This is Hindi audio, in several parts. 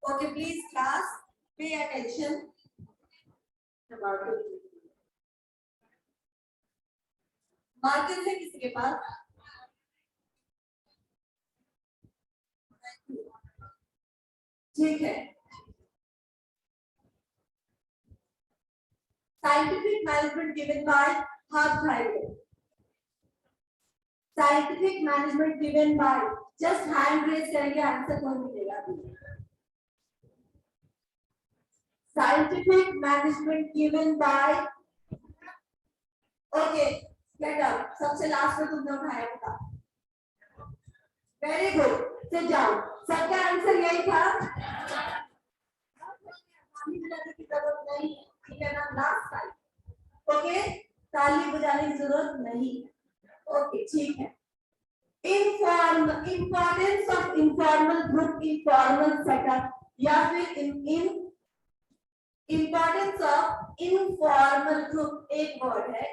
Okay, please class, pay attention. Marker है किसी के पास? ठीक है. Scientific management given by Hartwright. Scientific management given by, just hand raise करेंगे, आंसर कौन मिलेगा? Scientific management given by, okay, get up. सबसे लास्ट में तुमने उठाया था. Very good. Sit down. सबका आंसर यही था. की जरूरत नहीं, ठीक है ना? Last time. ओके, ताली बजाने की जरूरत नहीं. ओके, ठीक है. Importance of informal group, informal setup, या फिर importance of informal group एक वर्ड है,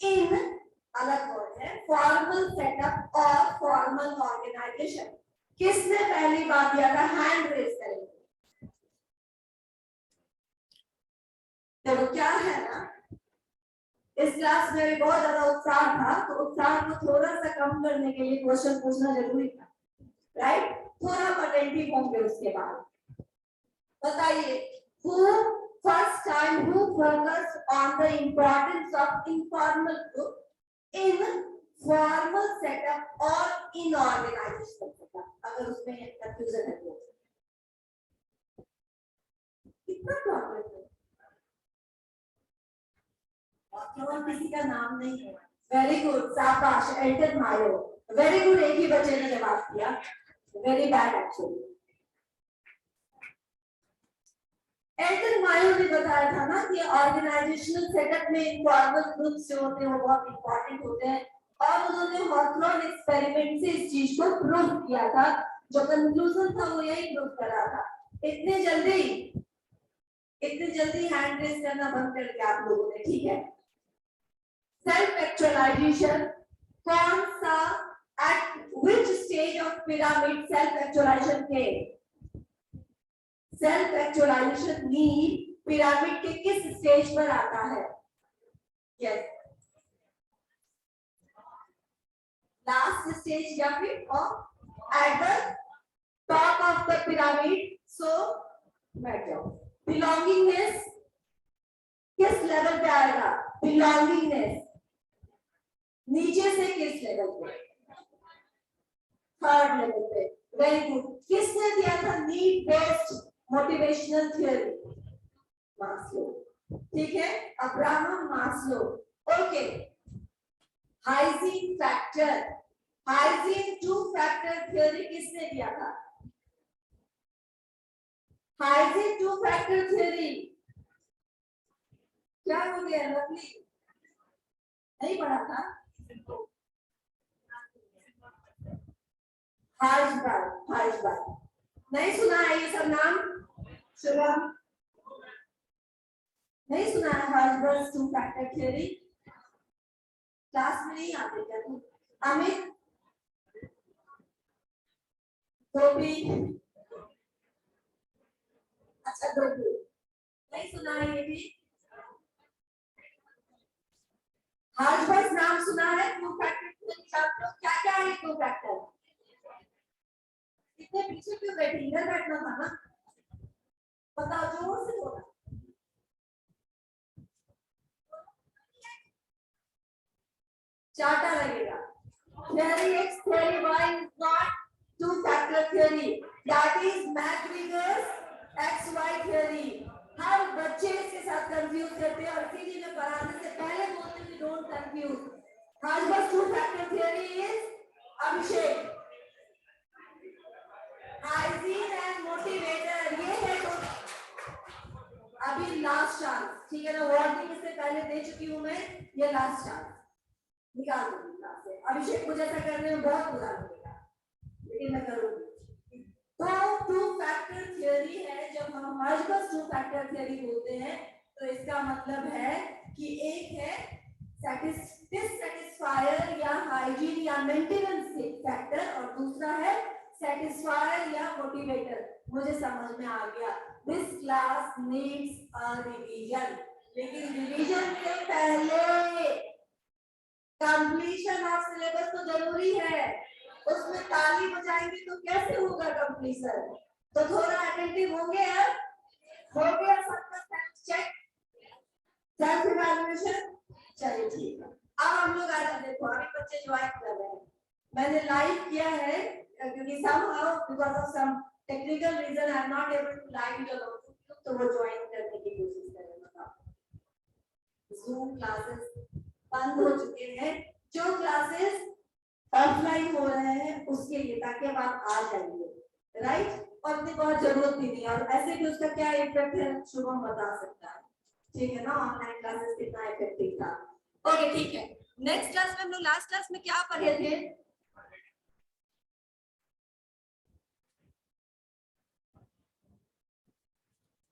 in अलग वर्ड है, formal setup और formal organization. किसने पहली बात दिया था? हैंड रेज करेंगे. देखो क्या है ना, इस क्लास में बहुत ज्यादा उत्साह था, तो उत्साह को थोड़ा सा कम करने के लिए क्वेश्चन पूछना जरूरी था, राइट? थोड़ा अटेंटिव होंगे. उसके बाद बताइए, who first time who focused on the importance of informal group in formal setup or in organizational setup? अगर उसमें कंफ्यूजन है तो कितना प्रॉब्लम है. और किसी का नाम नहीं है. वेरी गुड, शाबाश. Elton Mayo, very good. एक ही बच्चे ने जवाब दिया. Very bad actually. Elton Mayo ने बताया था ना कि ऑर्गेनाइजेशनल सेटअप में इनफॉर्मल ग्रुप्स जो होते हैं वो बहुत इंपॉर्टेंट होते हैं, और उन्होंने हॉथरॉन एक्सपेरिमेंट से इस चीज को प्रूव किया था. जो कंक्लूजन था वो यही प्रूव कर रहा था. इतने जल्दी हैंड रेज करना बंद कर दिया आप लोगों ने, ठीक है? सेल्फ एक्चुअलाइजेशन कौन सा, at which stage of pyramid self actualisation के, सेल्फ एक्चुअलाइजेशन नीड पिरामिड के किस स्टेज पर आता है? यस, लास्ट स्टेज या फिर at the top of the pyramid. So बैठ जाओ. बिलोंगिंगनेस किस लेवल पे आएगा? बिलोंगिंगनेस नीचे से किस लेवल पे? थर्ड लेवल पे. Very good. किसने दिया था need based motivational theory? Maslow, ठीक है? Abraham Maslow. Okay. Hygiene factor, hygiene 2 factor theory किसने दिया था? हाइजीन 2 फैक्टर थ्योरी क्या हो गया? लवली नहीं पढ़ा था? हाइजबर्ग नहीं सुना है ये सब नाम? शुभम नहीं सुना है हाइजबर्ग 2 फैक्टर थ्योरी? क्लास में नहीं आते क्या तुम? अमित, गोपी, अच्छा गोपी नहीं सुना है ये भी? हाइजबर्ग नाम सुना है? 2 फैक्टर थ्योरी क्या क्या है? 2 फैक्टर इतने पीछे क्यों बैठी? इधर बैठना था ना. बताओ, जोर से बोलो. चार्टा लगेगा. Theory X, theory Y is not 2 factor theory. That is McGregor's XY theory. हर बच्चे इसके साथ कंफ्यूज करते हैं, और इसीलिए मैं पढ़ाने से पहले बोलती हूँ don't confuse. Herzberg 2 factor theory is Abhishek. Hygiene and motivator ये है तो अभी लास्ट चांस, ठीक है ना? वार्निंग इससे पहले दे चुकी हूं मैं. ये लास्ट चांस निकाल दूंगी क्लास से. अभिषेक मुझे ऐसा करने में बहुत बुरा लगेगा, लेकिन मैं करूंगी. तो 2 फैक्टर थ्योरी है. जब हम हाइजबर्ग 2 फैक्टर थ्योरी बोलते हैं तो इसका मतलब है कि एक है डिससैटिस्फायर या हाइजीन या मेंटेनेंस फैक्टर, और दूसरा है सेटिस्फायर या मोटिवेटर, मुझे समझ में आ गया। This class needs a revision, लेकिन रिवीजन से पहले कंप्लीशन ऑफ सिलेबस तो जरूरी है। उसमें ताली बजाएंगे तो कैसे होगा कंप्लीशन? तो थोड़ा अटेंटिव होंगे यार। हो गया सबका सेल्फ चेक, सेल्फ इवैल्यूएशन? चलिए ठीक है। अब हम लोग आज देखो अभी बच्चे ज्वाइन कर रहे हैं, मैंने लाइव किया है क्योंकि somehow because of some technical reason I am not able to live your notebook, तो वो ज्वाइन करने की कोशिश कर रहे हैं। Zoom क्लासेस बंद हो चुके हैं, जो क्लासेस ऑफलाइन हो रहे हैं उसके लिए, ताकि अब आप आ जाइए, राइट? और इतनी बहुत जरूरत भी नहीं, और ऐसे भी उसका क्या इफेक्ट है शुभम बता सकता है, ठीक है ना? ऑनलाइन क्लासेस कितना इफेक्टिव था। ओके ठीक है, नेक्स्ट क्लास में हम लोग लास्ट क्लास में क्या पढ़े थे?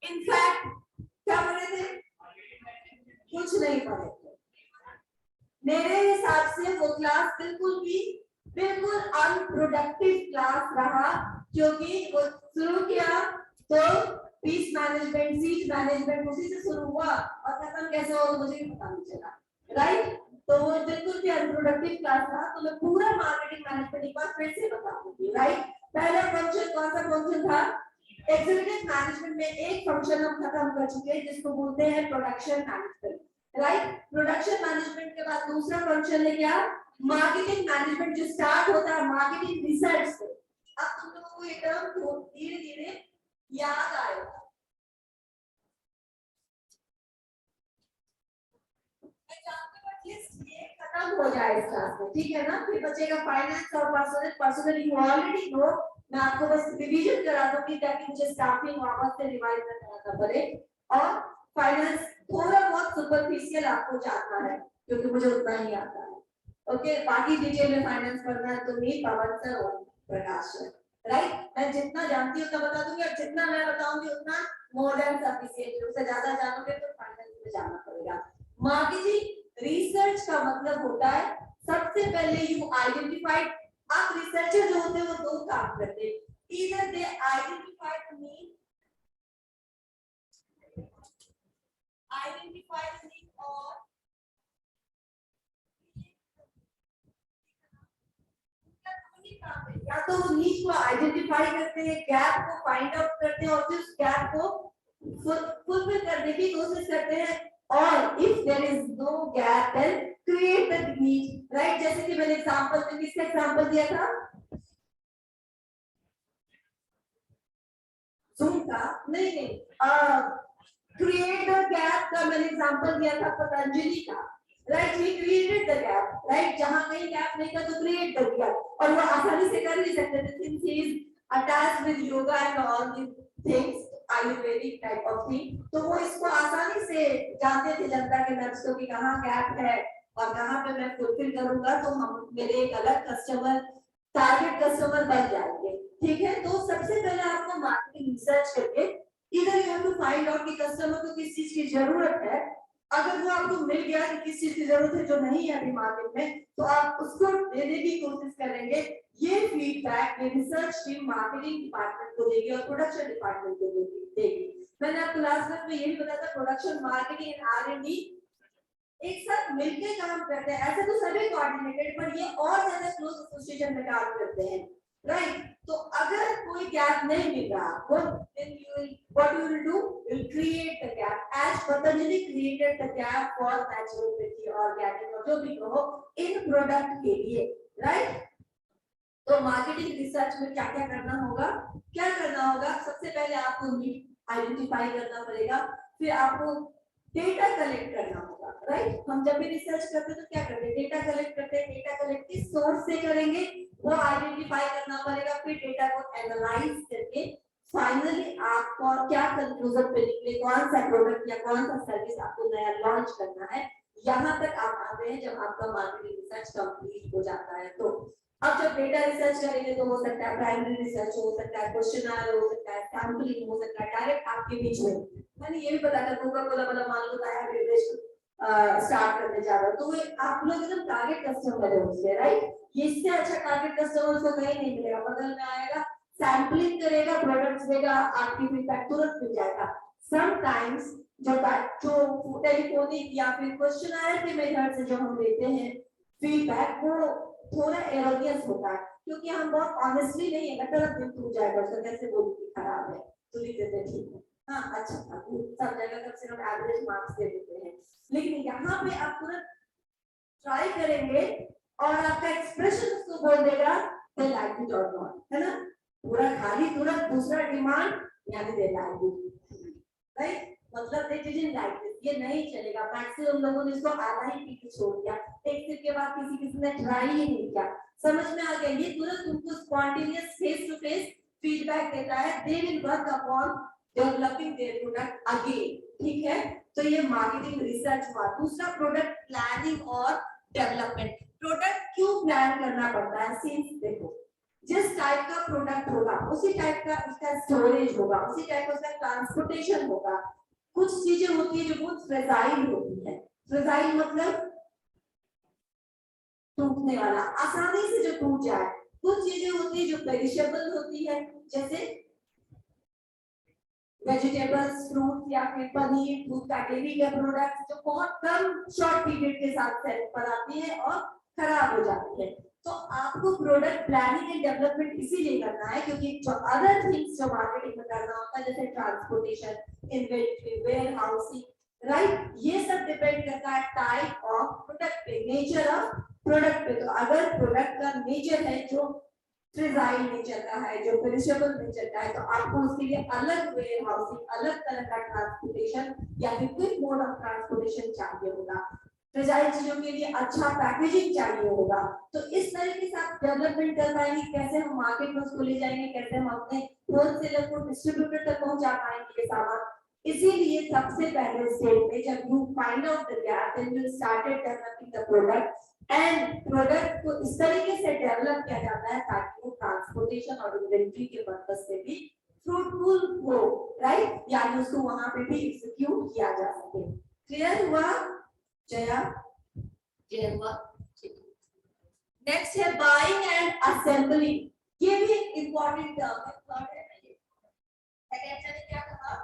इनफैक्ट क्या पढ़े थे? कुछ नहीं पढ़े थे। मेरे हिसाब से वो क्लास बिल्कुल अनप्रोडक्टिव क्लास रहा, क्योंकि वो शुरू किया तो पीस मैनेजमेंट, सीट मैनेजमेंट उसी से शुरू हुआ और खत्म कैसे हुआ मुझे भी पता नहीं चला, राइट? तो वो बिल्कुल भी अनप्रोडक्टिव क्लास रहा। तो मैं पूरा मार्केटिंग मैनेजमेंट एक बार फिर से बता दूंगी, राइट? पहला फंक्शन कौन सा फंक्शन था? एग्जीक्यूटिव मैनेजमेंट में एक फंक्शन हम खत्म कर चुके हैं जिसको बोलते हैं production management, right? Production management के बाद दूसरा फंक्शन है क्या? मार्केटिंग मैनेजमेंट, जो स्टार्ट होता है मार्केटिंग रिसर्च से। अब तुम लोगों को ये टर्म धीरे धीरे याद आएगा। ये खत्म हो जाए इस क्लास में, ठीक है ना? फिर बचेगा फाइनेंस और पर्सनल यू ऑलरेडी नो, मैं आपको बस रिवीजन करा दूंगी ताकि मुझे स्टार्टिंग वापस से रिवाइज न कराना पड़े। और फाइनेंस थोड़ा बहुत सुपरफिशियल आपको जानना है क्योंकि मुझे उतना ही आता है, ओके? बाकी डिटेल में फाइनेंस पढ़ना है तो नहीं, पवन सर और प्रकाश सर, राइट? मैं जितना जानती हूँ उतना बता दूंगी, और जितना मैं बताऊंगी उतना मोर देन सफिशिएंट। उससे ज्यादा जानोगे तो फाइनेंस में जाना पड़ेगा। मार्केटिंग रिसर्च का मतलब होता है सबसे पहले यू आइडेंटिफाइड। आप रिसर्चर जो होते हैं वो दो काम करते हैं, either they identify the need or या तो वो नीड को आइडेंटिफाई करते हैं, गैप को फाइंड आउट करते हैं और फिर उस गैप को फुलफिल करने की कोशिश करते हैं। और if there is no gap then create the need, right? जैसे कि मैंने एग्जांपल में किसका एग्जांपल दिया था? जूम का नहीं, क्रिएट द गैप का मैंने एग्जांपल दिया था पतंजलि का, right? He created the gap, right? जहां कहीं गैप नहीं था तो क्रिएट कर दिया, और वो आसानी से कर भी सकते थे since he is attached with yoga and all the things, Ayurvedic type of thing. तो वो इसको आसानी से जानते थे जनता के नर्स को कि कहां गैप है और कहां पे मैं फुलफिल करूंगा तो हम मेरे एक अलग कस्टमर, टारगेट कस्टमर बन जाएंगे, ठीक है? तो सबसे पहले आपको मार्केटिंग रिसर्च करके इधर you have to find out कि कस्टमर को किस चीज की जरूरत है। अगर वो आपको मिल गया कि किस चीज की जरूरत है जो नहीं है अभी मार्केट में, तो आप उसको देने की कोशिश करेंगे। ये फीडबैक ये रिसर्च टीम मार्केटिंग डिपार्टमेंट को देगी और प्रोडक्शन डिपार्टमेंट को देगी। मैंने आपको लास्ट क्लास में ये भी बताया था, प्रोडक्शन, मार्केटिंग एंड R&D एक साथ मिलकर काम करते हैं। ऐसे तो सभी कोऑर्डिनेटेड, पर ये और ज्यादा क्लोज एसोसिएशन में काम करते हैं, राइट? तो अगर कोई गैप नहीं मिल रहा आपको, then you will what you will do, you will create the gap as Patanjali created the gap for naturopathy, organic और जो भी कहो इन प्रोडक्ट के लिए, राइट? तो मार्केटिंग रिसर्च में क्या क्या करना होगा? सबसे पहले आपको नीड आइडेंटिफाई करना पड़ेगा, फिर आपको डेटा कलेक्ट करना होगा, राइट? हम जब भी रिसर्च करते हैं तो क्या करते हैं? डेटा कलेक्ट करते हैं। डेटा कलेक्ट किस सोर्स से करेंगे वो आइडेंटिफाई करना पड़ेगा, फिर डेटा को एनालाइज करके फाइनली आपको क्या कंक्लूजन पे निकले, कौन सा प्रोडक्ट या कौन सा सर्विस आपको नया लॉन्च करना है, यहाँ तक आप आते हैं जब आपका मार्केटिंग रिसर्च कंप्लीट हो जाता है। तो अब जब डेटा रिसर्च करेंगे तो हो सकता है प्राइमरी रिसर्च, हो सकता है क्वेश्चनर, हो सकता है सैंपलिंग, हो सकता है डायरेक्ट आपके बीच में। मैंने ये भी बताया था कोका कोला वाला मान लो आया बेवरेज स्टार्ट करने जा रहे हो तो वो आप लोग एकदम टारगेट कस्टमर है उसके, राइट? ये इससे अच्छा टारगेट कस्टमर उसको कहीं नहीं मिलेगा, बगल में आएगा, सैंपलिंग करेगा, प्रोडक्ट्स देगा, आपकी फीडबैक तुरंत मिल जाएगा। समटाइम्स जो टेलीफोनिक या फिर क्वेश्चन के मेथड से जो हम देते हैं फीडबैक, वो थोड़ा एरोगियस होता है, क्योंकि हम बहुत ऑनेस्टली नहीं है, तुरंत इम्प्रूव जाएगा उसका, कैसे बोलूं खराब है तो लिख देते हैं ठीक है, हाँ अच्छा था, सब जगह कम से कम एवरेज मार्क्स दे देते हैं। लेकिन यहाँ पे आप तुरंत ट्राई करेंगे और आपका एक्सप्रेशन उसको बोल देगा दे लाइक इट और नॉट, है ना? पूरा खाली तुरंत दूसरा डिमांड यानी दे लाइक इट, राइट? मतलब दे डिडंट लाइक दिस, ये नहीं चलेगा। मैक्सिमम लोगों ने इसको आधा ही पी के छोड़ दिया, एक सिप के बाद किसी ने ट्राई ही नहीं किया। समझ में आ गया? ये तुरंत उनको spontaneous face to face feedback देता है, they will work upon developing their product again, ठीक है? तो ये मार्केटिंग रिसर्च हुआ। दूसरा प्रोडक्ट प्लानिंग और डेवलपमेंट। प्रोडक्ट क्यों प्लान करना पड़ता है? सिंस देखो, जिस टाइप का प्रोडक्ट होगा उसी टाइप का उसका स्टोरेज होगा, उसी टाइप का उसका ट्रांसपोर्टेशन होगा। कुछ चीजें होती है जो बहुत फ्रेजाइल होती है, फ्रेजाइल मतलब टूटने वाला, आसानी से जो टूट जाए। कुछ चीजें होती है जो पेरिशेबल होती है, जैसे वेजिटेबल्स, फ्रूट या फिर पनीर, दूध का डेयरी के प्रोडक्ट्स जो बहुत कम शॉर्ट पीरियड के साथ सेल पर आती है और खराब हो जाती है। तो आपको प्रोडक्ट प्लानिंग एंड डेवलपमेंट इसीलिए करना है क्योंकि जो अदर थिंग्स जो मार्केटिंग में करना होता है, जैसे transportation, inventory, warehousing, right, ये सब डिपेंड करता है टाइप ऑफ प्रोडक्ट पे, नेचर ऑफ प्रोडक्ट पे। तो अगर प्रोडक्ट का नेचर है जो फ्रेजाइल नेचर का है, जो पेरिशेबल नेचर का है, तो आपको उसके लिए अलग वेयर हाउसिंग, अलग तरह का ट्रांसपोर्टेशन या फिर क्विक मोड ऑफ ट्रांसपोर्टेशन चाहिए होगा। फ्रेजाइल चीजों के लिए अच्छा पैकेजिंग चाहिए होगा। तो इस तरीके से आप डेवलपमेंट कर पाएंगे, कैसे हम मार्केट में उसको ले जाएंगे, कैसे हम अपने होलसेलर को डिस्ट्रीब्यूटर तक पहुंचा पाएंगे ये सामान। इसीलिए सबसे पहले स्टेज में जब you find out the gap, then you started developing the product and product को इस तरीके से डेवलप किया जाता है ताकि वो ट्रांसपोर्टेशन और इन्वेंटरी के पर्पस से भी फ्रूटफुल हो, राइट? यानी उसको वहां पे भी एग्जीक्यूट किया जा सके। क्लियर हुआ जया? क्लियर हुआ? नेक्स्ट है बाइंग एंड असेंबलिंग। ये भी एक इंपॉर्टेंट टर्म है। सेकंड ने क्या कहा?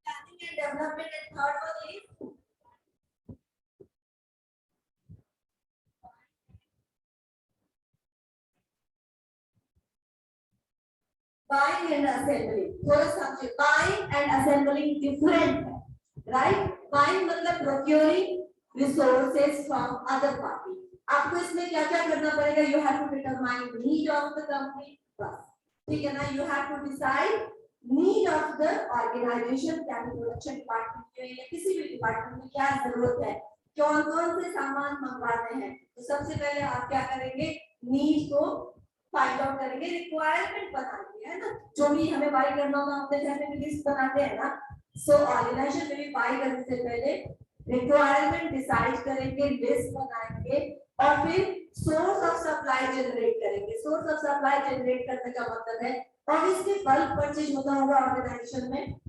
planning and development, and third one is buying and assembling. थोड़ा समझिए, buying and assembling different है, right? Buying मतलब procuring resources from other party. आपको इसमें क्या क्या करना पड़ेगा? You have to determine need of the company, बस ठीक है ना? You have to decide need of the organization, क्या प्रोडक्शन डिपार्टमेंट में या किसी भी डिपार्टमेंट में क्या जरूरत है, कौन कौन से सामान मंगवाने हैं। तो सबसे पहले आप क्या करेंगे? नीड को फाइंड आउट करेंगे, रिक्वायरमेंट बनाएंगे, है ना? जो भी हमें बाय करना होगा अपने घर में लिस्ट बनाते हैं ना। सो ऑर्गेनाइजेशन में भी बाय करने से पहले रिक्वायरमेंट डिसाइड करेंगे, लिस्ट बनाएंगे और फिर सोर्स ऑफ सप्लाई जनरेट करेंगे। सोर्स ऑफ सप्लाई जनरेट करने का मतलब है ऑब्वियसली बल्क परचेज होता होगा ऑर्गेनाइजेशन में।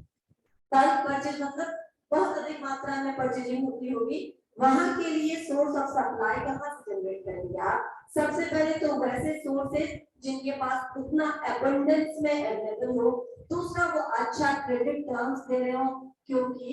बल्क परचेज मतलब बहुत अधिक मात्रा में परचेजिंग होती होगी, वहां के लिए सोर्स ऑफ सप्लाई कहां से जनरेट करेंगे आप? सबसे पहले तो वैसे सोर्सेज जिनके पास उतना एबंडेंस में अवेलेबल हो। दूसरा, वो अच्छा क्रेडिट टर्म्स दे रहे हो, क्योंकि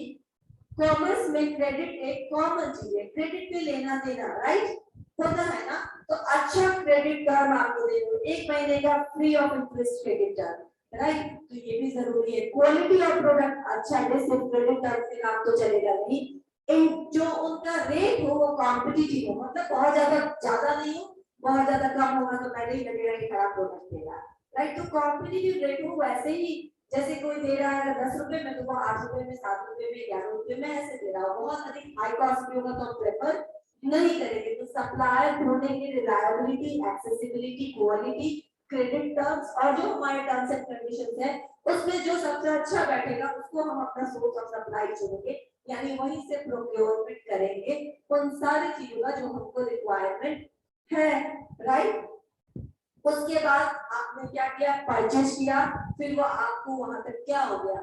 कॉमर्स में क्रेडिट एक कॉमन चीज है, क्रेडिट पे लेना देना, राइट, होता है ना? तो अच्छा क्रेडिट टर्म आपको दे दो, 1 महीने का free of interest credit term, right? तो ये भी जरूरी है। क्वालिटी ऑफ प्रोडक्ट अच्छा है, सिर्फ क्रेडिट टर्म से काम तो चलेगा नहीं। जो उनका रेट हो वो कॉम्पिटिटिव हो, मतलब बहुत ज्यादा नहीं हो, बहुत ज्यादा कम होगा तो पहले ही लगेगा कि खराब प्रोडक्ट देगा, राइट? तो कॉम्पिटिटिव रेट हो, वैसे ही जैसे कोई दे रहा है 10 रुपए में, तो वो 8 रुपए में, 7 रुपए में, 11 रुपए में ऐसे दे रहा हो, बहुत अधिक हाई कॉस्ट भी होगा तो हम प्रेफर नहीं करेंगे। तो सप्लायर ढूंढेंगे reliability, accessibility, quality, credit terms और जो हमारे टर्म्स एंड कंडीशंस है उसमें जो सबसे अच्छा बैठेगा उसको हम अपना सोर्स ऑफ सप्लाई चुनेंगे। यानी वहीं से प्रोक्योरमेंट करेंगे उन सारी चीजों का जो हमको रिक्वायरमेंट है, राइट। उसके बाद आपने क्या किया, परचेज किया, फिर वो आपको वहां तक क्या हो गया,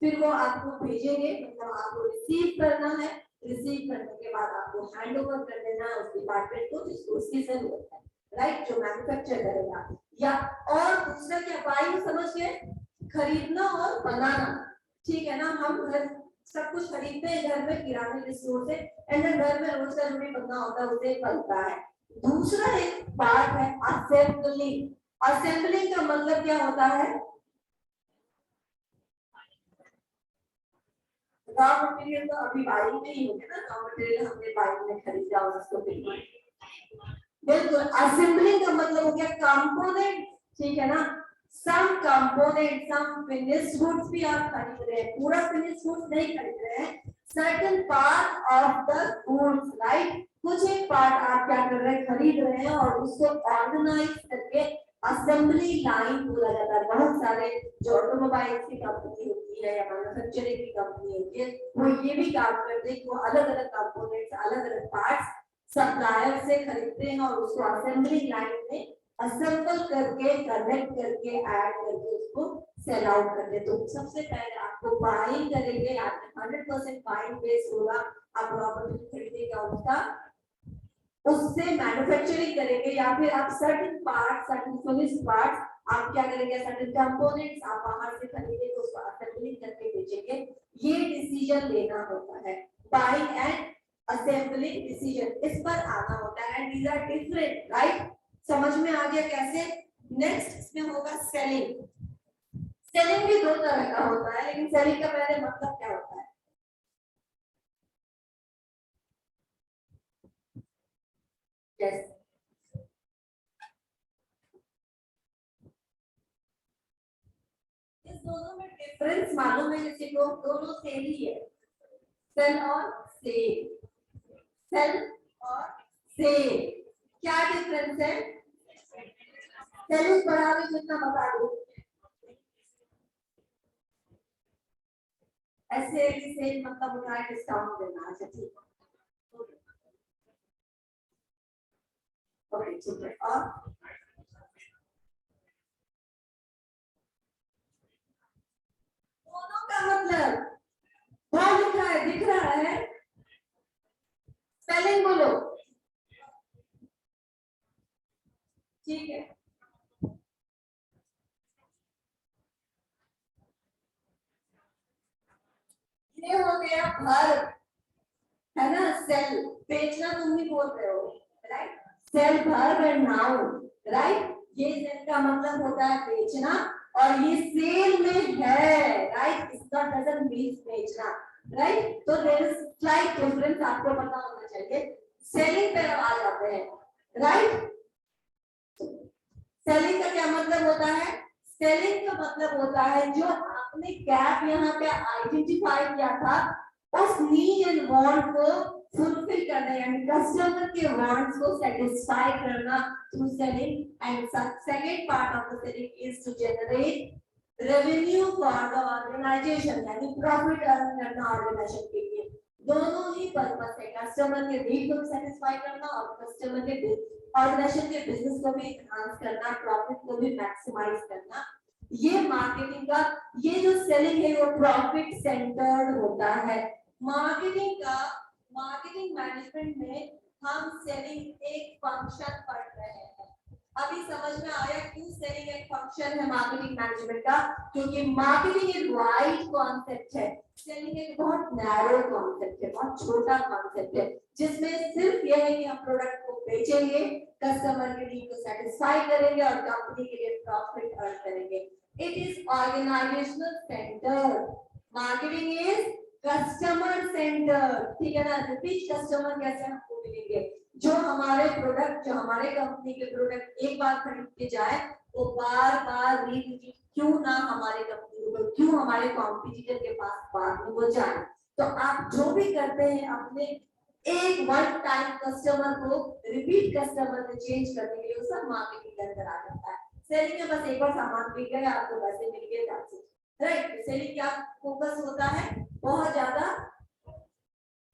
फिर वो आपको भेजेंगे, मतलब आपको रिसीव करना है, रिसीव करने के बाद आपको हैंड ओवर कर देना है उस डिपार्टमेंट को जिसको उसकी जरूरत है, राइट, जो मैन्युफैक्चर करेगा। या और दूसरा क्या, बाइंग समझ गए, खरीदना और बनाना, ठीक है ना। हम घर सब कुछ खरीदते हैं घर में किराने स्टोर से, एंड घर में रोज का जो भी बनना होता है उसे बनता है। दूसरा एक पार्ट है असेंबलिंग। असेंबलिंग का मतलब क्या होता है, रॉ मटेरियल तो अभी बाइंग में ही होगा ना, रॉ मटेरियल हमने बाइंग में खरीदा और उसको बिल्कुल। असेंबलिंग का मतलब हो गया कंपोनेंट, ठीक है ना। सम कंपोनेंट, सम फिनिश्ड गुड्स भी आप खरीद रहे हैं, पूरा फिनिश्ड गुड्स नहीं खरीद रहे हैं, certain part of the goods, right. कुछ एक पार्ट आप क्या कर रहे हैं, खरीद रहे हैं और उसको ऑर्गेनाइज करके असेंबली लाइन बोला जाता है। बहुत सारे जो ऑटोमोबाइल की कंपनी होती है या मैन्युफैक्चरिंग की कंपनी होती है, वो ये भी काम करते हैं कि वो अलग अलग कंपोनेंट्स, अलग अलग पार्ट्स सप्लायर से खरीदते हैं और उसको असेंबली लाइन में असेंबल करके, कनेक्ट करके, ऐड करके उसको सेल आउट करते हैं। तो सबसे पहले आपको बाइंग करेंगे, आपने 100% बाइंग बेस होगा, आप प्रॉपर्टी खरीदेगा उसका, उससे मैन्युफैक्चरिंग करेंगे, या फिर आप certain part, certain finished parts आप क्या करेंगे, सर्टेन कंपोनेंट्स आप बाहर से खरीदेंगे, उसको असेंबलिंग करके बेचेंगे। ये डिसीजन लेना होता है, बाइंग एंड असेंबलिंग डिसीजन, इस पर आना होता है। And these are different, right. समझ में आ गया कैसे। नेक्स्ट इसमें होगा सेलिंग। सेलिंग भी दो तरह का होता है, लेकिन सेलिंग का पहले मतलब क्या होता है, yes. इस दोनों में डिफरेंस मालूम है किसी को, दोनों सेल ही है, सेल और सेल, सेल और सेल, क्या डिफरेंस है, सेल उस बढ़ा के कितना बता दो, ऐसे सेल मतलब होता है डिस्काउंट देना, अच्छा ठीक है, ओके ठीक है। और दोनों का मतलब क्या लिखा है, दिख रहा है, स्पेलिंग बोलो, ठीक है। ये हो गया भर, है ना, सेल, बेचना तुम भी बोल रहे हो, राइट, सेल भर एंड नाउन, राइट। ये सेल का मतलब होता है बेचना, और ये सेल में है, राइट, इसका डजंट मीन बेचना, राइट। तो देयर इज स्लाइट डिफरेंस, आपको पता होना चाहिए। सेलिंग पे आ जाते हैं, राइट। सेलिंग का क्या मतलब होता है, सेलिंग का मतलब होता है जो आपने गैप यहाँ पे आइडेंटिफाई किया था, उस नीड एंड वांट को फुलफिल करना, यानी कस्टमर के वांट्स को सेटिस्फाई करना through selling. And second part of the selling is to generate revenue for the organisation, यानी प्रॉफिट अर्न करना ऑर्गेनाइजेशन के लिए। दोनों ही पर्पस है, कस्टमर के नीड को सेटिस्फाई करना और कस्टमर के ऑर्गेनाइजेशन के बिजनेस को भी एनहांस करना, प्रॉफिट को भी मैक्सिमाइज करना। ये मार्केटिंग का, ये जो सेलिंग है वो प्रॉफिट सेंटर्ड होता है। मार्केटिंग का, मार्केटिंग मैनेजमेंट में हम सेलिंग एक फंक्शन पढ़ रहे हैं। अभी समझ में आया क्यों सेलिंग एक फंक्शन है मार्केटिंग मैनेजमेंट का, क्योंकि मार्केटिंग एक वाइड कॉन्सेप्ट है, सेलिंग एक बहुत नैरो कॉन्सेप्ट है, बहुत छोटा कॉन्सेप्ट है, जिसमें सिर्फ यह है कि हम प्रोडक्ट को बेचेंगे, कस्टमर के नीड को सेटिस्फाई करेंगे और कंपनी के लिए प्रॉफिट अर्न करेंगे। It is organisational centre, marketing is customer centre, ठीक है ना। रिपीट कस्टमर कैसे हमको मिलेंगे, जो हमारे प्रोडक्ट, जो हमारे कंपनी के प्रोडक्ट एक बार खरीद के जाए वो बार बार रिपीट क्यों ना हमारे कंपनी को, क्यों हमारे कॉम्पिटिटर के पास बाद में वो जाए। तो आप जो भी करते हैं अपने एक वन टाइम कस्टमर को रिपीट कस्टमर में चेंज करने के लिए, वो सब मार्केटिंग के अंदर आ जाता है। सेलिंग में बस एक बार सामान बिक गया, आपको पैसे मिल गए, राइट। सेलिंग क्या फोकस होता है, बहुत ज्यादा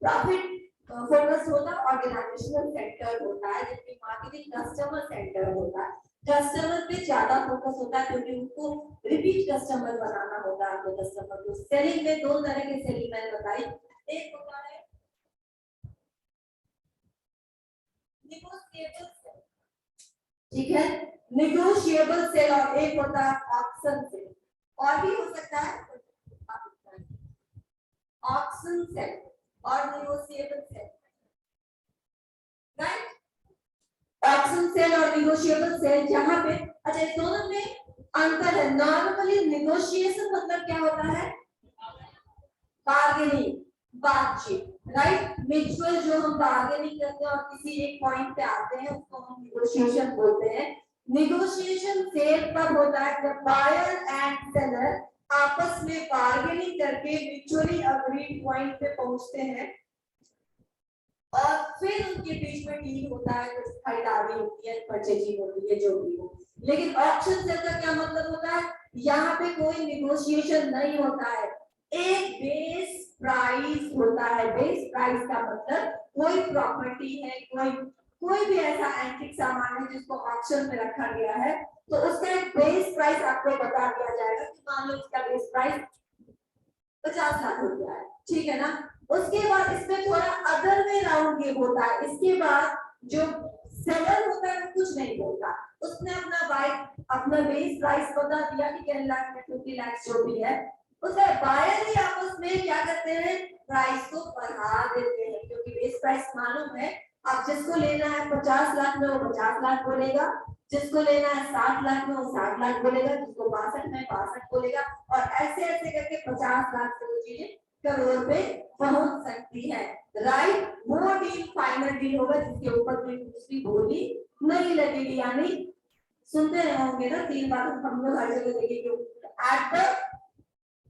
प्रॉफिट फोकस होता है, ऑर्गेनाइजेशनल सेंटर होता है, जबकि मार्केटिंग कस्टमर सेंटर होता है। कस्टमर पे ज्यादा फोकस होता है क्योंकि उनको रिपीट कस्टमर बनाना होता है। तो कस्टमर को सेलिंग में दो तरह के सेलिंग मैंने बताई, एक होता है नेगोशिएबल सेल, ठीक है, नेगोशिएबल सेल, और एक होता है ऑक्शन सेल, और भी हो सकता है ऑक्शन सेल और negotiable sale, right. Auction sale और नेगोशिएबल सेल, जहां पे अच्छा इस दोनों में अंतर है। नॉर्मली नेगोशिएशन मतलब क्या होता है, बार्गेनिंग, बातचीत, राइट। म्यूचुअल जो हम बार्गेनिंग करते हैं और किसी एक पॉइंट पे आते हैं उसको हम नेगोशिएशन बोलते हैं। नेगोशिएशन सेल तब होता है जब बायर एंड सेलर आपस में बार्गेनिंग करके म्यूचुअली अग्रीड पॉइंट पे पहुंचते हैं और फिर उनके बीच में डील होता है, कुछ खरीदारी होती है, परचेजिंग होती है, जो भी हो। लेकिन ऑक्शन सेल का क्या मतलब होता है, यहाँ पे कोई नेगोशिएशन नहीं होता है, एक बेस प्राइस होता है। बेस प्राइस का मतलब कोई प्रॉपर्टी है, कोई भी ऐसा एंटिक सामान है जिसको ऑक्शन में रखा गया है, तो उसका एक बेस प्राइस आपको बता दिया जाएगा कि मान लो इसका बेस प्राइस 50 लाख रुपया है, ठीक है ना। उसके बाद इसमें थोड़ा अदर वे राउंड ये होता है। इसके बाद जो सेलर होता है वो कुछ नहीं बोलता, उसने अपना बेस प्राइस बता दिया कि 10 लाख में 50 लाख जो भी है, उसका बायर ही आपस में क्या करते हैं, प्राइस को बढ़ा देते हैं, क्योंकि बेस प्राइस मालूम है। अब जिसको लेना है 50 लाख में वो 50 लाख बोलेगा, जिसको लेना है 60 लाख में वो 60 लाख बोलेगा, जिसको 62 में 62 बोलेगा, और ऐसे ऐसे करके 50 लाख से वो चीजें करोड़ पे पहुंच सकती है, राइट। वो डील फाइनल डील होगा जिसके ऊपर कोई दूसरी बोली नहीं लगेगी। यानी सुनते रहे होंगे ना, 3 बार हम लोग हर जगह देखेंगे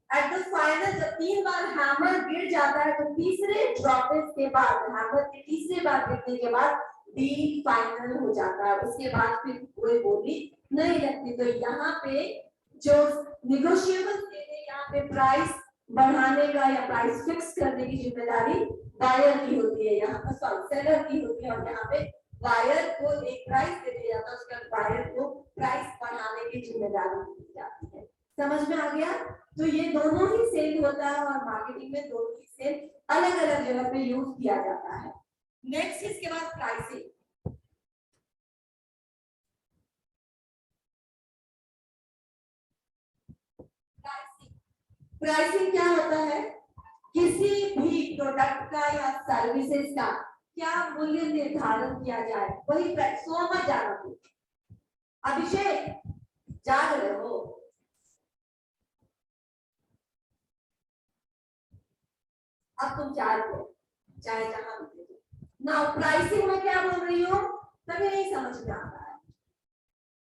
एट द फाइनल जब 3 बार हैमर गिर जाता है तो तीसरे ड्रॉपेज के बाद, हैमर के तीसरे बार गिरने के बाद डील फाइनल हो जाता है, उसके बाद फिर कोई बोली नहीं लगती। तो यहाँ पे जो निगोशिएबल है, यहाँ पे प्राइस बढ़ाने का या प्राइस फिक्स करने की जिम्मेदारी बायर की होती है, यहाँ पर सॉरी सेलर की होती है, और यहाँ पे बायर को एक प्राइस दे दिया जाता है, उसके बाद बायर को प्राइस बढ़ाने की जिम्मेदारी दी जाती है। समझ में आ गया। तो ये दोनों ही सेल होता है और मार्केटिंग में दोनों ही सेल अलग अलग जगह पे यूज किया जाता है। नेक्स्ट इसके बाद प्राइसिंग। प्राइसिंग क्या होता है, किसी भी प्रोडक्ट का या सर्विसेज का क्या मूल्य निर्धारण किया जाए, वही प्राइस। सो मत जाना तू अभिषेक, जाग रहे हो, अब तुम चार हो चाहे जहां ना। प्राइसिंग में क्या बोल रही हूँ, तभी नहीं समझ में आता है।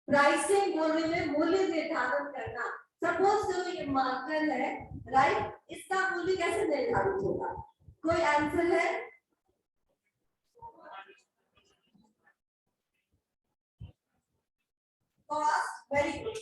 प्राइसिंग बोल रही है मूल्य निर्धारण करना। सपोज करो ये मार्कर है, राइट, इसका मूल्य कैसे निर्धारित होगा, कोई आंसर है? Cost, very good,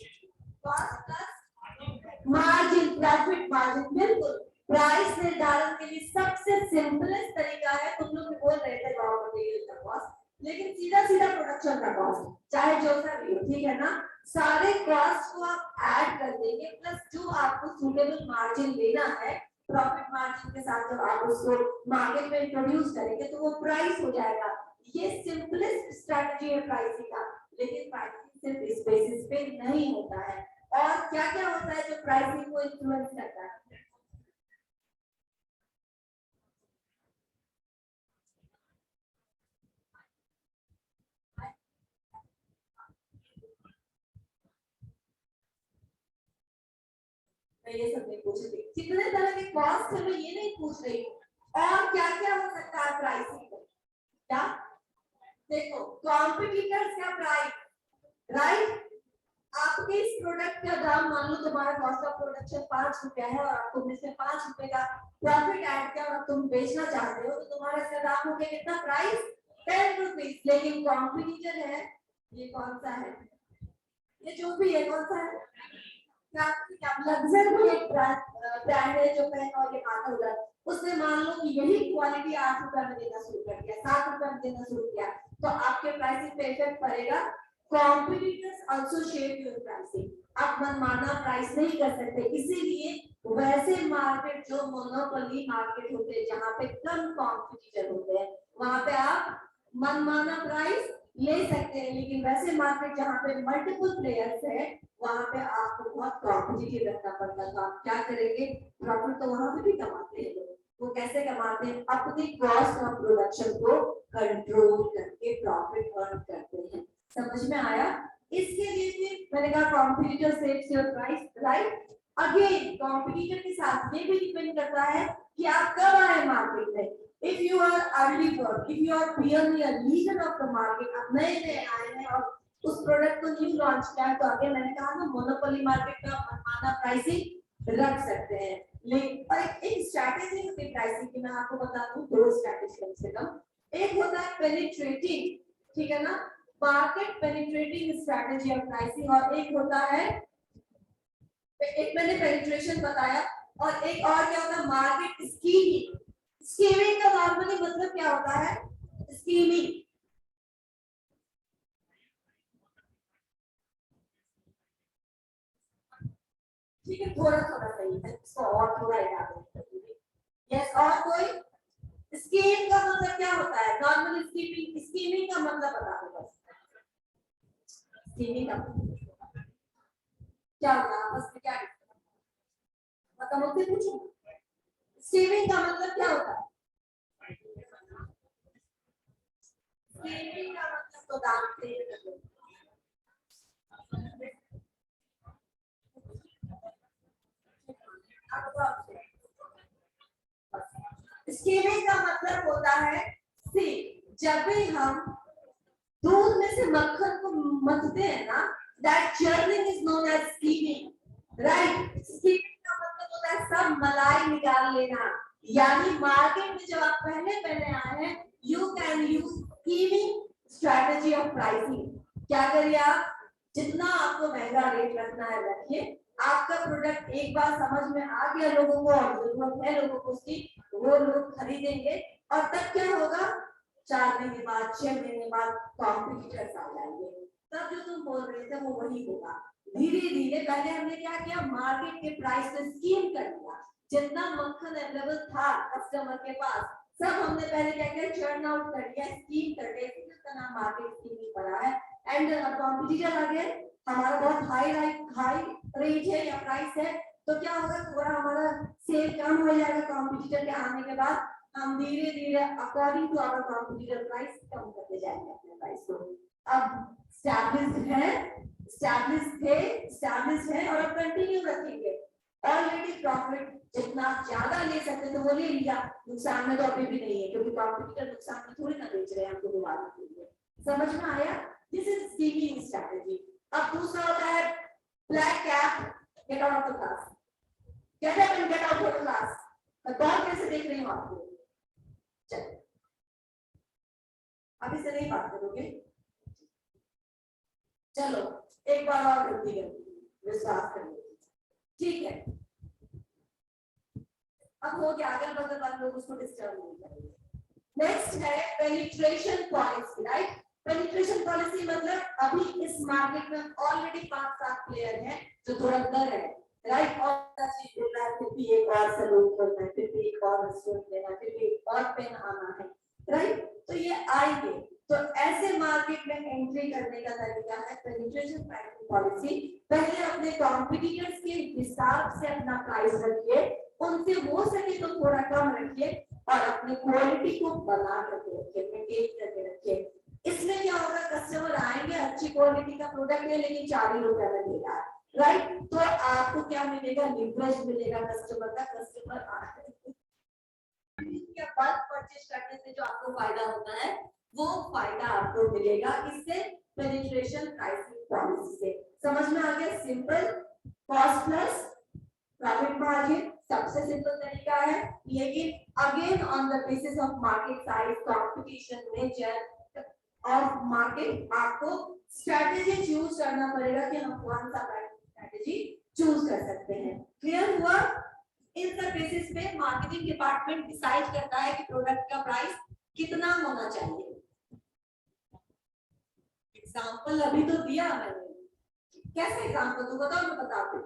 cost plus margin, profit margin, बिल्कुल। प्राइस निर्धारण के लिए सबसे सिंपलेस्ट तरीका है, तुम लोग बोल रहे थे रॉ मटेरियल का कॉस्ट, लेकिन सीधा सीधा प्रोडक्शन का कॉस्ट, चाहे जो सा भी हो, ठीक है ना। सारे कॉस्ट को आप ऐड कर देंगे, प्लस जो आपको सूटेबल मार्जिन लेना है, प्रॉफिट मार्जिन के साथ जब आप उसको मार्केट में इंट्रोड्यूस करेंगे तो वो प्राइस हो जाएगा। ये सिंपलेस्ट स्ट्रेटजी है प्राइसिंग का, लेकिन प्राइसिंग सिर्फ इस बेसिस पे नहीं होता है। और क्या क्या होता है जो प्राइसिंग को इन्फ्लुएंस करता है? मैं ये सब नहीं पूछ रही, कितने तरह के कॉस्ट है मैं ये नहीं पूछ रही हूँ, और क्या क्या हो सकता है प्राइसिंग में। क्या देखो, कॉम्पिटिटर्स का प्राइस, राइट। आपके इस प्रोडक्ट का दाम, मान लो तुम्हारा कॉस्ट ऑफ प्रोडक्शन 5 रुपया है और तुमने इसमें 5 रुपए का प्रॉफिट ऐड किया और तुम बेचना चाहते हो, तो तुम्हारा इसका दाम हो गया कितना, प्राइस 10 रुपीज। लेकिन कॉम्पिटिटर है, ये कौन सा है, ये जो भी है कौन सा है, लग्जर भी एक ब्रांड है जो पेन और ये माथा उधर, उसने मान लो कि यही क्वालिटी 8 रुपए में देना शुरू कर दिया, 7 रुपए में देना शुरू किया, तो आपके प्राइसिंग पे इफेक्ट पड़ेगा। Competitors also shape your pricing, आप मनमाना प्राइस नहीं कर सकते। इसीलिए वैसे मार्केट जो मोनोपोली मार्केट होते हैं, जहां पे कम कॉम्पिटिटर होते हैं, वहां पे आप मनमाना प्राइस ले सकते हैं। लेकिन वैसे मार्केट जहां पे मल्टीपल प्लेयर्स है, वहां पे आपको बहुत कॉम्पिटिटिव रहना पड़ता है। आप क्या करेंगे, प्रॉफिट तो वहां पे भी कमाते हैं लोग। वो कैसे कमाते हैं, अपनी कॉस्ट ऑफ प्रोडक्शन को कंट्रोल करके प्रॉफिट अर्न करते हैं। समझ में आया? इसके लिए फिर मैंने कहा competitor saves your price, right. Again competitor के साथ ये भी डिपेंड करता है कि आप कब आए मार्केट में। If you are early bird, if you are merely a leader of the market, आप नए नए आए हैं और उस प्रोडक्ट को न्यू लॉन्च किया है, तो आगे मैंने कहा ना मोनोपोली मार्केट में आप मनमाना प्राइसिंग रख सकते हैं। लेकिन एक स्ट्रैटेजी होती है प्राइसिंग की, मैं आपको बता दूं, दो स्ट्रैटेजी कम से कम। एक होता है पेनिट्रेटिंग, ठीक है ना, market penetrating strategy of pricing, और एक होता है, एक मैंने पेनिट्रेशन बताया, और एक और क्या होता है, मार्केट स्कीमिंग। स्कीमिंग का नॉर्मली मतलब क्या होता है, स्कीमिंग, ठीक है, थोड़ा थोड़ा सही है, इसको और थोड़ा याद रखिए। यस, और कोई स्कीम का मतलब क्या होता है, नॉर्मली स्कीमिंग, स्कीमिंग का मतलब बता दो बस। स्कीमिंग का क्या होता है, बस क्या मतलब मुझसे पूछो, स्कीमिंग का मतलब क्या होता है? स्कीमिंग का मतलब तो जानते हैं, स्कीमिंग का मतलब होता है, सी, जब भी हम दूध में से मक्खन को मथते हैं ना, that churning is known as skimming, right. Skimming का मतलब होता है सब मलाई निकाल लेना। यानी मार्केट में जब आप पहले पहले आए हैं, you can use skimming strategy of pricing. क्या करिए आप, जितना आपको महंगा रेट रखना है रखिए, आपका प्रोडक्ट एक बार समझ में आ गया लोगों को और जरूरत है लोगों को उसकी, वो लोग खरीदेंगे, और तब क्या होगा, 4 महीने बाद, 6 महीने बाद कॉम्पिटिटर्स आ जाएंगे, तब जो तुम बोल रहे थे वो वही होगा। धीरे धीरे पहले हमने क्या किया, मार्केट के प्राइस पे स्कीम कर दिया, जितना मक्खन अवेलेबल था कस्टमर के पास, सब हमने पहले क्या किया, चर्न आउट कर दिया, स्कीम कर दिया, इसका नाम मार्केट स्कीमिंग पड़ा है। एंड कॉम्पिटिटर आ गए, हमारा बहुत हाई रेट है या प्राइस है, तो क्या होगा, थोड़ा हमारा सेल कम हो जाएगा कॉम्पिटिटर के आने के बाद, हम धीरे धीरे according to our competitor price कम करते जाएंगे अपने प्राइस को। अब स्टैब्लिश्ड है और अब कंटिन्यू रखेंगे। ऑलरेडी प्रॉफिट जितना ज्यादा ले सकते तो वो ले लिया, नुकसान में तो अभी भी नहीं है, क्योंकि कॉम्पिटिटर नुकसान में थोड़ी ना बेच रहे हैं हमको दोबारा के लिए। समझ में आया? This is skimming strategy. अब दूसरा होता है black cap, get out of the class, get up and get out of the class. मैं कौन कैसे देख रही हूँ आपको, चलो अभी से नहीं बात करोगे, चलो एक बार और गलती करेंगे, विश्वास करिए, ठीक है। अब हो गया, अगल बगल वाले लोग उसको डिस्टर्ब नहीं करेंगे। नेक्स्ट है penetration policy, right. Penetration policy मतलब अभी इस मार्केट में ऑलरेडी 5-7 प्लेयर हैं जो धुरंधर है, राइट, और फिर भी एक और सलून खोलना है, फिर भी एक और रेस्टोरेंट लेना है, फिर भी एक और पेन आना है, राइट। तो ये आएंगे, तो ऐसे मार्केट में एंट्री करने का तरीका है पेनिट्रेशन प्राइसिंग पॉलिसी। पहले अपने कॉम्पिटिटर्स के हिसाब से अपना प्राइस रखिए, उनसे हो सके तो थोड़ा कम रखिए, और अपनी क्वालिटी को बना करके रखिए, मेंटेन करके रखिए। इसमें क्या होगा, कस्टमर आएंगे, अच्छी क्वालिटी का प्रोडक्ट है लेकिन 40 रुपए में देगा, राइट, तो आपको क्या मिलेगा, लिवरेज मिलेगा कस्टमर का। कस्टमर या बल्क परचेज करने से जो आपको फायदा होता है, वो फायदा आपको मिलेगा इससे, पेनिट्रेशन प्राइसिंग पॉलिसी से। समझ में आ गया? Simple, cost plus profit margin सबसे सिंपल तरीका है, लेकिन again on the basis of market size, competition, nature of market, आपको स्ट्रेटेजी चूज करना पड़ेगा कि हम कौन सा प्राइसिंग स्ट्रेटेजी चूज कर सकते हैं। क्लियर हुआ? इन सब बेसिस पे मार्केटिंग डिपार्टमेंट डिसाइड करता है कि प्रोडक्ट का प्राइस कितना होना चाहिए। एग्जांपल अभी तो दिया मैंने, कैसे एग्जांपल तो बताओ, मैं बताती हूँ।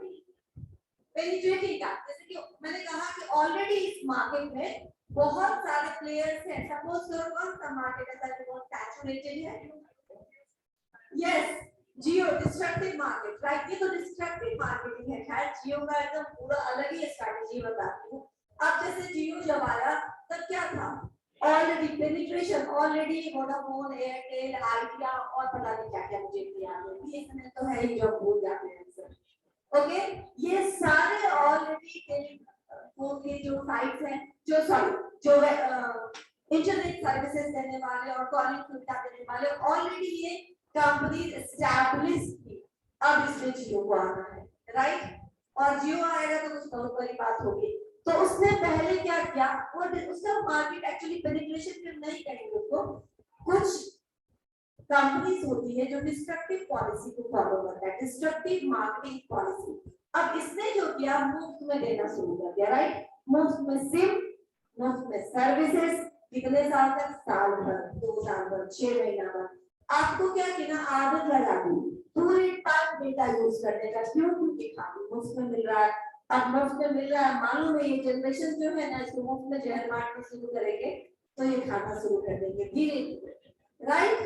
पेनिट्रेटिंग का, जैसे कि मैंने कहा कि ऑलरेडी इस मार्केट में बहुत सारे प्लेयर्स हैं। सपोज करो कौन सा मार्केट ऐसा जो बहुत सैचुरेटेड है? यस, जियो डिस्ट्रक्टिव मार्केट, राइट? ये तो डिस्ट्रक्टिव मार्केटिंग है। खैर जियो का एकदम पूरा अलग ही स्ट्रैटेजी बताती हूँ। अब जैसे जियो जब आया तब क्या था? Already penetration, already Vodafone, Airtel, idea और पता नहीं क्या क्या मुझे याद है, बीएसएनएल तो है ही जो भूल जाते हैं सर। ओके, ये सारे ऑलरेडी टेलीफोन के जो साइट्स हैं, जो इंटरनेट सर्विसेज देने वाले और कॉलिंग सुविधा देने वाले, ऑलरेडी ये कंपनी एस्टैब्लिश थी। अब इसमें जियो को आना है, राइट? और जियो आएगा तो कुछ बहुत बड़ी बात होगी। तो उसने पहले क्या किया, वो उसका मार्केट एक्चुअली पेनिट्रेशन फिर नहीं करेंगे उसको। कुछ कंपनीज होती है जो डिस्ट्रक्टिव पॉलिसी को फॉलो करता है, डिस्ट्रक्टिव मार्केटिंग पॉलिसी। अब इसने जो किया, मुफ्त में देना शुरू कर दिया, राइट? मुफ्त में सिम, मुफ्त में सर्विसेज। कितने साल तक? साल भर, 2 साल भर, 6 महीना भर। आपको क्या किया, आदत लगा दी पूरे टाइम डेटा यूज करने का। क्यों? क्योंकि खाली मुफ्त में मिल रहा है। अब मुफ्त में मिल रहा है, मालूम है ये जनरेशन जो है ना, इसको मुफ्त में जहर बांटना शुरू करेंगे तो ये खाना शुरू कर देंगे धीरे धीरे, राइट?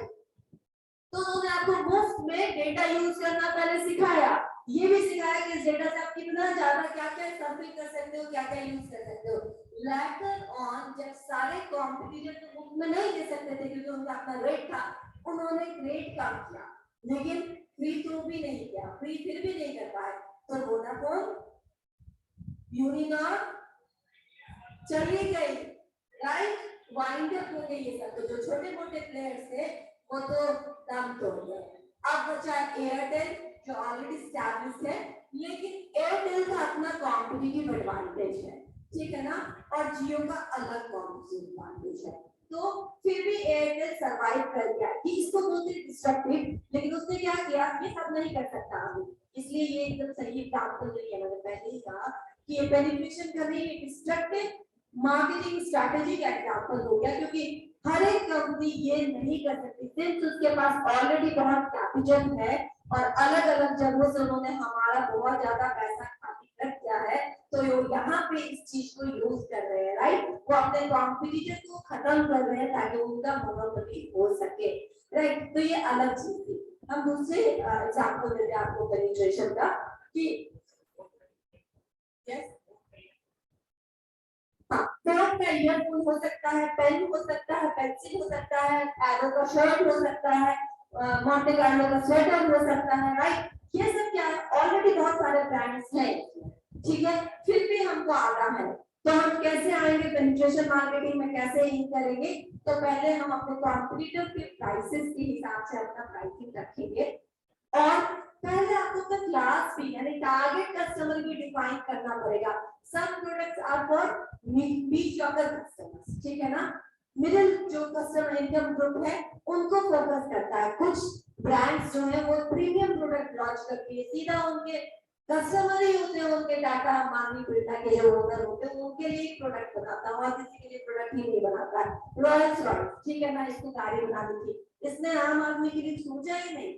तो उन्होंने आपको मुफ्त में डेटा यूज करना पहले सिखाया, ये भी सिखाया कि इस डेटा से आप कितना ज्यादा क्या क्या सर्फिंग कर सकते हो, क्या क्या यूज कर सकते हो। लेटर ऑन जब सारे कॉम्पिटिटर तो मुफ्त में नहीं दे सकते थे क्योंकि उनका अपना रेट था, उन्होंने रेट कम किया, लेकिन फ्री तो भी नहीं किया, फ्री फिर भी नहीं कर पाए। तो वोडाफोन, यूनिनॉर चली गई, राइट? वाइंड अप हो गई ये सब। तो जो छोटे मोटे प्लेयर्स थे वो तो दम तोड़ गए। अब बचा एयरटेल जो ऑलरेडी एस्टैब्लिश्ड है, लेकिन एयरटेल का अपना कॉम्पिटिटिव एडवांटेज है, ठीक है ना? और जियो का अलग कॉम्पिटिटिव एडवांटेज है। तो फिर भी एयरटेल सरवाइव कर गया। कि इसको बोलते हैं डिस्ट्रक्टिव, लेकिन उसने क्या किया, ये सब नहीं कर सकता अभी, इसलिए ये एकदम सही एग्जांपल नहीं है। मैंने पहले ही कहा कि ये पेनिट्रेशन का नहीं, डिस्ट्रक्टिव मार्केटिंग स्ट्रैटेजी का एग्जांपल हो गया, क्योंकि हर एक कंपनी ये नहीं कर सकती सिर्फ उसके पास ऑलरेडी बहुत कैपिटल है और अलग अलग जगहों से उन्होंने हमारा बहुत ज्यादा पैसा खाली रख दिया है, तो यहाँ पे इस चीज को यूज कर रहे हैं, राइट? वो अपने कॉम्पिटिटर को खत्म कर रहे हैं ताकि उनका मोनोपोली हो सके, राइट? तो ये अलग चीज थी। हम दूसरे एग्जांपल देते हैं आपको पेनिट्रेशन का कि यस, फोन का ईयरफोन हो सकता है, पेन हो सकता है, पेंसिल हो सकता है, एरो का शर्ट हो सकता है, मोंटे कार्लो का स्वेटर हो सकता है, राइट? ये सब क्या है, ऑलरेडी बहुत सारे ब्रांड्स हैं, ठीक है? फिर भी हमको आता है, तो हम कैसे आएंगे पेनिट्रेशन मार्केटिंग में, कैसे इन करेंगे? तो पहले हम अपने कॉम्पिटिटर के प्राइसेस के हिसाब से अपना प्राइसिंग रखेंगे और पहले आपको अपना क्लास भी यानी टारगेट कस्टमर भी डिफाइन करना पड़ेगा। Some products are for mediocre customers, ठीक है ना? मिडिल जो कस्टमर इनकम ग्रुप है उनको फोकस करता है। कुछ ब्रांड्स जो है वो प्रीमियम प्रोडक्ट लॉन्च करती है, सीधा उनके कस्टमर ही होते हैं, उनके टाटा अंबानी बिरला के जो ओनर होते हैं उनके लिए प्रोडक्ट बनाता है और किसी के लिए प्रोडक्ट ही नहीं बनाता है। रॉयल्स रॉयल्स, ठीक है ना, इसको गाड़ी बना दी थी, इसने आम आदमी के लिए सोचा ही नहीं,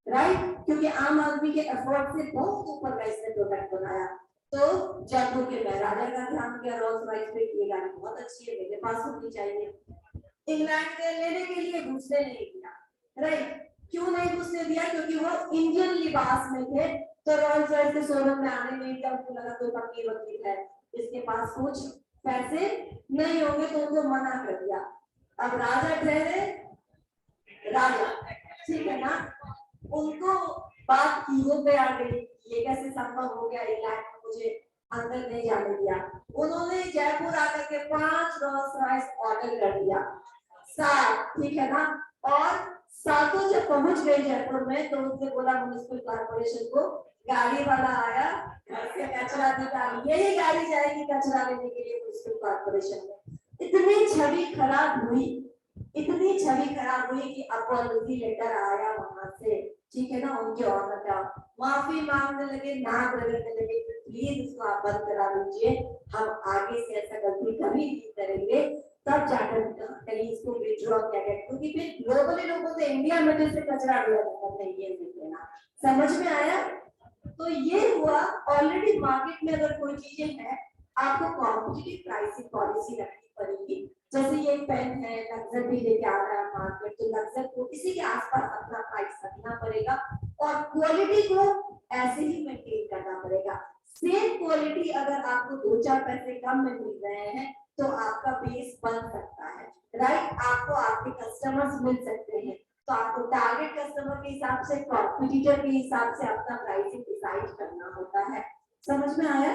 राइट? क्योंकि आम आदमी के एफर्ट से बहुत ऊपर का इसने प्रोडक्ट बनाया। तो जयपुर के महाराजा का ध्यान किया, रोल्स रॉयस पे की गाड़ी बहुत अच्छी है, मेरे पास होनी चाहिए। इंग्लैंड के लेने के लिए घुसने नहीं दिया, राइट? क्यों नहीं घुसने दिया? क्योंकि वो इंडियन लिबास में थे, तो रोल्स रॉयस के शोरूम में आने में जब उनको लगा तो पक्की वकील है, इसके पास कुछ पैसे नहीं होंगे, तो उनको मना कर दिया। अब राजा ठहरे राजा, ठीक है ना? उनको बात ईगो पे आ गई, ये कैसे संभव हो गया, इंग्लैंड में मुझे अंदर नहीं जाने दिया। उन्होंने जयपुर आकर के 5 रोल्स रॉयस ऑर्डर कर दिया, 7, ठीक है ना? और सातों जब पहुंच गए जयपुर में तो उसने बोला म्युनिसिपल कॉर्पोरेशन को, गाड़ी वाला आया कचरा निकाल, यही गाड़ी जाएगी कचरा लेने के लिए म्युनिसिपल कॉर्पोरेशन में। इतनी छवि खराब हुई, इतनी छवि खराब हुई कि अपॉलजी लेटर आया वहां से, ठीक है ना? उनके ऑनर का माफी मांगने लगे, नाक रगड़ने लगे, प्लीज उसको आप बंद करा दीजिए। हम आगे से ऐसा गलती कभी नहीं करेंगे, तब जाकर कहीं इसको विड्रॉ किया गया, क्योंकि फिर ग्लोबली लोगों से इंडिया में जैसे कचरा दिया जाता है, ये देना। समझ में आया? तो ये हुआ। ऑलरेडी मार्केट में अगर कोई चीजें हैं, आपको कॉम्पिटिटिव प्राइसिंग पॉलिसी रखनी पड़ेगी। जैसे ये पेन है, लक्जर भी लेके आ रहा है मार्केट, तो लक्जर को इसी के आसपास अपना प्राइस रखना पड़ेगा और क्वालिटी को ऐसे ही मेंटेन करना पड़ेगा। सेम क्वालिटी अगर आपको 2-4 पैसे कम में मिल रहे हैं तो आपका बेस बन सकता है, राइट? आपको आपके कस्टमर्स मिल सकते हैं, तो आपको टारगेट कस्टमर के हिसाब से, कॉम्पिटिटर के हिसाब से अपना प्राइसिंग डिसाइड करना होता है। समझ में आया?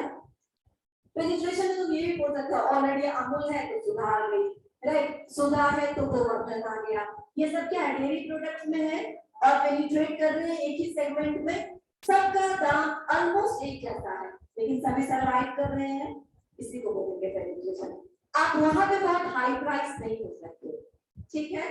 पेनिट्रेशन में तो ये भी बोल सकते हो, ऑलरेडी अमूल है तो सुधा आ गई, राइट? सुधा है तो गोवर्धन आ गया। ये सब क्या है? डेयरी प्रोडक्ट्स में है और पेनिट्रेट कर रहे हैं एक ही सेगमेंट में। सबका दाम ऑलमोस्ट एक जैसा है, लेकिन सभी सर्वाइव कर रहे हैं, इसी को बोलेंगे पेनिट्रेशन। आप वहां पे बहुत हाई प्राइस नहीं हो सकते, ठीक है?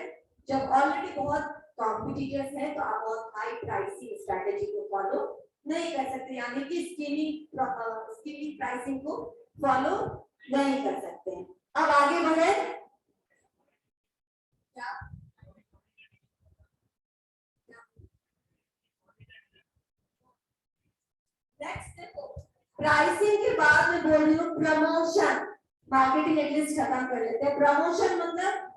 जब ऑलरेडी बहुत कॉम्पिटिटर्स हैं तो आप बहुत हाई प्राइसिंग स्ट्रेटेजी को फॉलो नहीं कर सकते, यानी कि स्कीमिंग प्राइसिंग को फॉलो नहीं कर सकते हैं। अब आगे बढ़े। नेक्स्ट देखो, प्राइसिंग के बाद में बोल रही हूँ प्रमोशन। मार्केटिंग एटलीस्ट खत्म कर लेते हैं। प्रमोशन मतलब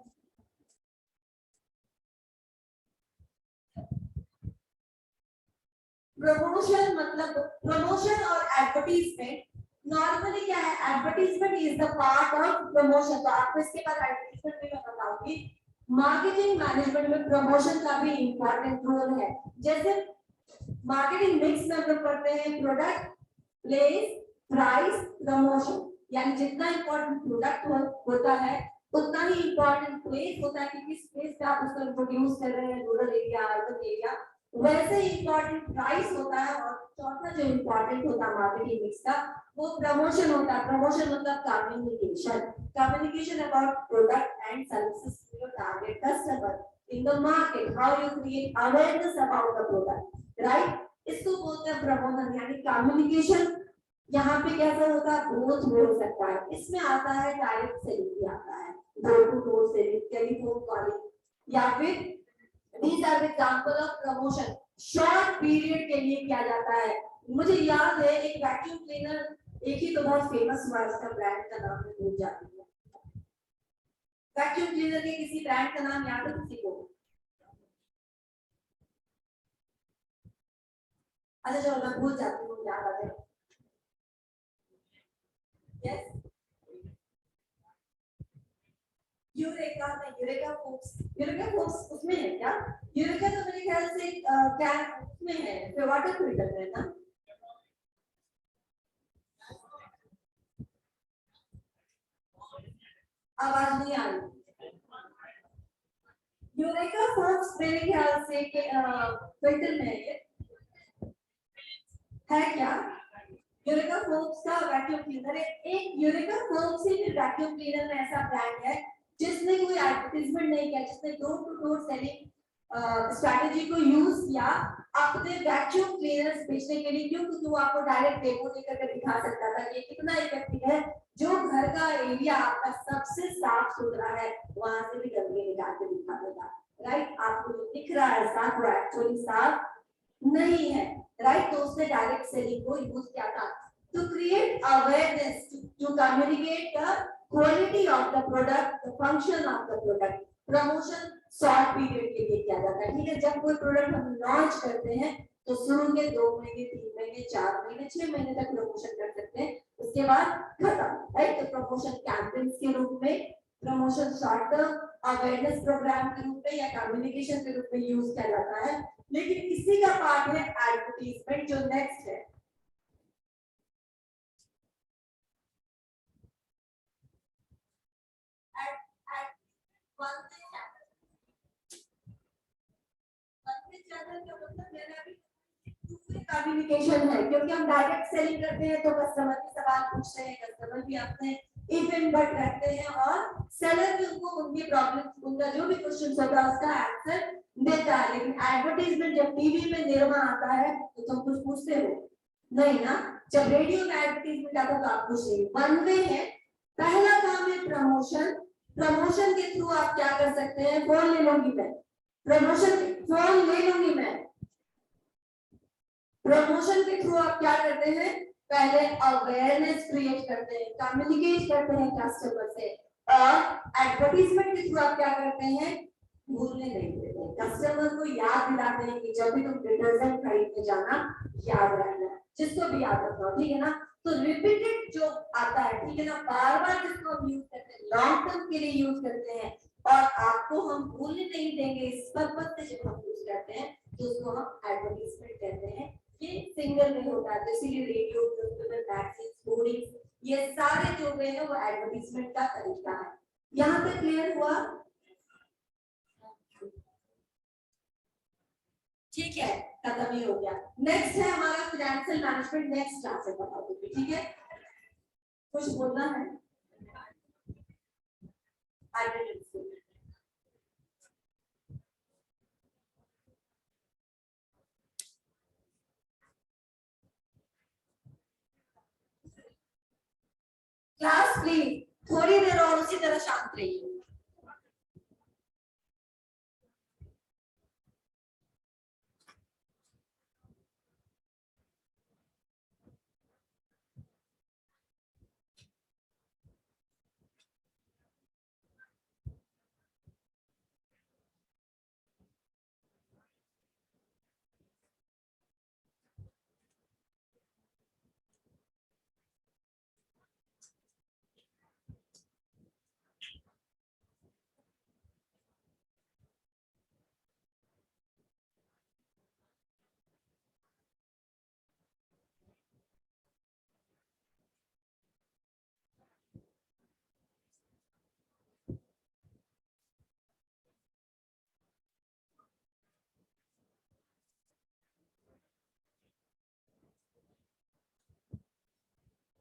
प्रमोशन और एडवर्टीजमेंट। नॉर्मली क्या है? Advertisement is the part of promotion. तो आपको इसके बाद एडवर्टीजमेंट में मैं बताऊंगी। मार्केटिंग मैनेजमेंट में प्रमोशन का भी इंपॉर्टेंट रोल है। जैसे मार्केटिंग मिक्स में हम पढ़ते हैं प्रोडक्ट, प्लेस, प्राइस, प्रमोशन, यानी जितना इंपॉर्टेंट प्रोडक्ट होता है उतना ही इंपॉर्टेंट प्लेस होता है कि किस प्लेस पे आप उसको इंट्रोड्यूस कर रहे हैं, रूरल एरिया, अर्बन एरिया। वैसे ही इंपॉर्टेंट प्राइस होता है। और चौथा जो इंपॉर्टेंट होता है मार्केटिंग मिक्स का, वो प्रमोशन होता है। प्रमोशन मतलब communication about product and services to your target customer in the market, how you create awareness about the product, right? इसको बोलते हैं प्रमोशन, यानी कम्युनिकेशन। यहाँ पे कैसा होता है? बोथ हो सकता है। इसमें आता है डायरेक्ट सेलिंग भी आता है, door to door selling, telephone calling, या फिर these are the example of promotion। Short period के लिए किया जाता है। मुझे याद है एक वैक्यूम क्लीनर, एक ही तो बहुत फेमस हुआ, इसका ब्रांड का नाम मैं भूल जाती हूँ। वैक्यूम क्लीनर के किसी ब्रांड का नाम याद है किसी को? अच्छा चलो मैं भूल जाती हूँ, याद आ जाए। यस, यूरेका में, यूरेका फोक्स उसमें है क्या? यूरेका तो मेरे ख्याल से क्या उसमें है, फिर वाटर फिल्टर में ना। आवाज नहीं आ रही। यूरेका फोक्स मेरे ख्याल से फिल्टर में है क्या? यूरेका फोक्स का वैक्यूम क्लीनर है। एक यूरेका फोक्स ही वैक्यूम क्लीनर में ऐसा ब्रांड है जिसने कोई एडवर्टाइजमेंट नहीं किया, जिसने door to door selling strategy को यूज किया अपने वैक्यूम क्लीनर्स बेचने के लिए। क्यों? क्योंकि वो आपको डायरेक्ट डेमो देकर के दिखा सकता था कि कितना इफेक्टिव है। जो घर का एरिया आपका सबसे साफ सुथरा है, वहां से भी गंदगी निकाल के दिखा देगा, राइट? आपको जो दिख रहा है साफ, वो एक्चुअली साफ नहीं है, राइट? तो उसने डायरेक्ट सेलिंग को यूज किया था to create awareness, to communicate the quality of the product, the function of the product. Promotion short period के लिए किया जाता है, ठीक है? जब कोई प्रोडक्ट हम लॉन्च करते हैं तो शुरू के 2 महीने, 3 महीने, 4 महीने, 6 महीने तक प्रमोशन कर सकते हैं, उसके बाद खत्म, राइट? तो प्रमोशन कैंपेन्स के रूप में, promotion short term awareness programme के रूप में या कम्युनिकेशन के रूप में यूज किया जाता है। लेकिन इसी का पार्ट है एडवर्टाइजमेंट, जो नेक्स्ट है। कम्युनिकेशन है, क्योंकि हम डायरेक्ट सेलिंग करते हैं तो कस्टमर के सवाल पूछते हैं, कस्टमर भी अपने इवन बट रखते हैं और सेलर भी उनको उनकी प्रॉब्लम, उनका जो भी क्वेश्चन होता है उसका आंसर देता है। लेकिन एडवर्टाइजमेंट जब टीवी में निर्मा आता है तो तुम कुछ पूछते हो, नहीं ना, जब रेडियो का एडवर्टीजमेंट आता तो आपको चाहिए। वन वे है, पहला काम है प्रमोशन। प्रमोशन के थ्रू आप क्या कर सकते हैं, फोन ले लूंगी मैं, फोन ले लूंगी मैं। प्रमोशन के थ्रू आप क्या करते हैं, पहले अवेयरनेस क्रिएट करते हैं, कम्युनिकेट करते हैं कस्टमर से, और एडवर्टीजमेंट के थ्रू आप क्या करते हैं, भूलने नहीं देते, कस्टमर को याद दिलाते हैं कि जब भी तुम डिटर्जेंट खरीदने जाना याद रखना, जिसको भी याद रखना, ठीक है ना। तो रिपीटेड जो आता है, ठीक है ना, बार बार जिसको हम यूज करते हैं, लॉन्ग टर्म के लिए यूज करते हैं, और आपको हम भूलने नहीं देंगे इस पर्पस से जब हम यूज करते हैं, तो उसको हम एडवर्टीजमेंट कहते हैं। ये सिंगल में होता है, जैसे रेडियो, न्यूज़पेपर, मैगजीन, होर्डिंग्स, ये सारे जो है वो एडवर्टीजमेंट का तरीका है। यहाँ तक क्लियर हुआ? ठीक है, खत्म ही हो गया। नेक्स्ट है हमारा फाइनेंशियल मैनेजमेंट, नेक्स्ट क्लास में बता दूंगी, ठीक है। कुछ बोलना है? क्लास प्लीज थोड़ी देर और उसी तरह शांत रहिए।